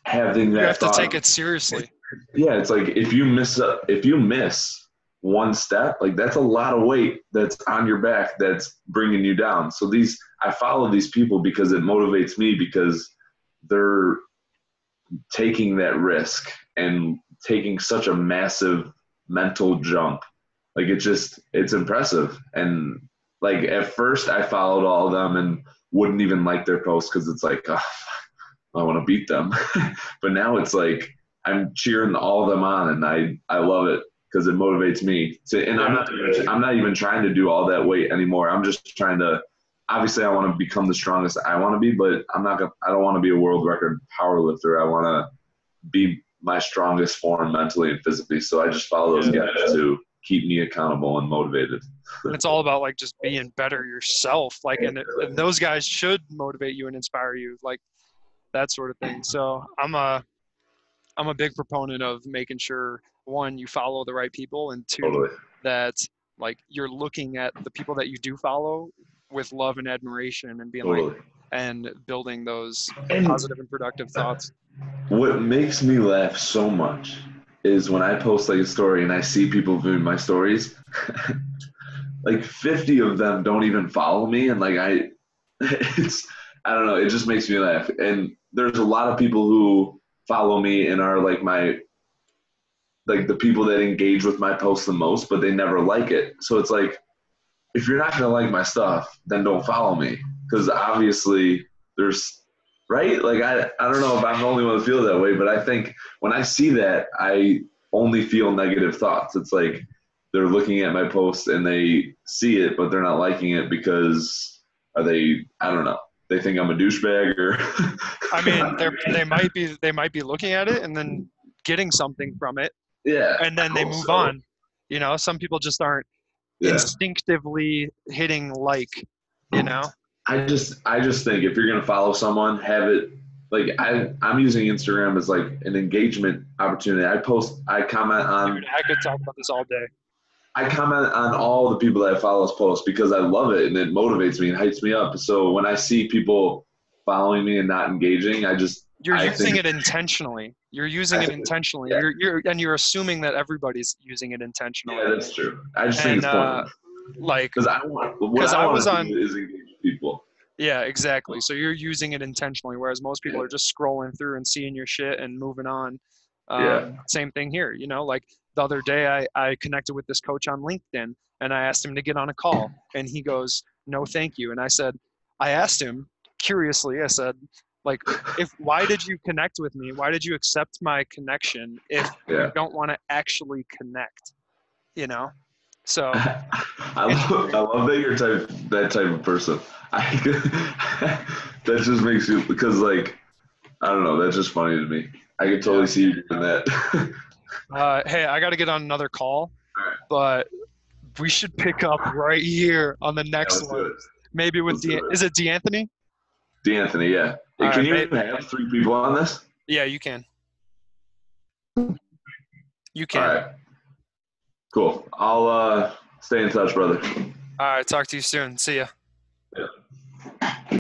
having that You have thought. to take it seriously. Yeah, it's like, if you miss one step, like, that's a lot of weight that's on your back that's bringing you down. So I follow these people because it motivates me, because they're taking that risk and taking such a massive mental jump. Like, it's impressive. And like, at first I followed all of them and wouldn't even like their posts because it's like, oh, I want to beat them. But now it's like, I'm cheering all of them on, and I love it because it motivates me. And I'm not even trying to do all that weight anymore. I'm just trying to, obviously I want to become the strongest I want to be, but I don't want to be a world record power lifter. I want to be my strongest form mentally and physically. So I just follow those guys to keep me accountable and motivated. And it's all about, like, just being better yourself. Like, and those guys should motivate you and inspire you, like, that sort of thing. So I'm a big proponent of making sure, one, you follow the right people, and two, Totally. that, like, you're looking at the people that you do follow with love and admiration, and being Totally. like, and building those And positive and productive thoughts. what makes me laugh so much is when I post like a story and I see people viewing my stories, like 50 of them don't even follow me. And like, I don't know, it just makes me laugh. And there's a lot of people who follow me and are like the people that engage with my posts the most, but they never like it. So it's like, if you're not going to like my stuff, then don't follow me. Because obviously there's, right? Like, I don't know if I'm the only one to feel that way, but I think when I see that, I only feel negative thoughts. It's like, they're looking at my post and they see it, but they're not liking it because I don't know. They think I'm a douchebag, or I mean, they might be looking at it and then getting something from it, yeah, and then they move on. You know, some people just aren't instinctively hitting like, you know. I just think if you're gonna follow someone, have it like, I'm using Instagram as like an engagement opportunity. I comment on. Dude, I could talk about this all day. I comment on all the people that I follow's posts because I love it and it motivates me and hypes me up. So when I see people following me and not engaging, You're using it intentionally. You're using it intentionally. Yeah. You're assuming that everybody's using it intentionally. Yeah, that's true. I just think it's pointless. Like, because I was on is engage people. Yeah, exactly. So you're using it intentionally, whereas most people are just scrolling through and seeing your shit and moving on. Same thing here. You know, like, the other day I connected with this coach on LinkedIn, and I asked him to get on a call, and he goes, "No, thank you." And I asked him curiously, I said, like, why did you connect with me? Why did you accept my connection if you don't want to actually connect? You know? So I love that you're that type of person. That just makes you, because like, I don't know, that's just funny to me. I can totally see you doing that. Hey, I got to get on another call, but we should pick up right here on the next one. Maybe with is it D'Anthony? D'Anthony, yeah. Hey, can you have 3 people on this? Yeah, you can. You can. All right. Cool. I'll stay in touch, brother. All right. Talk to you soon. See ya. Yeah.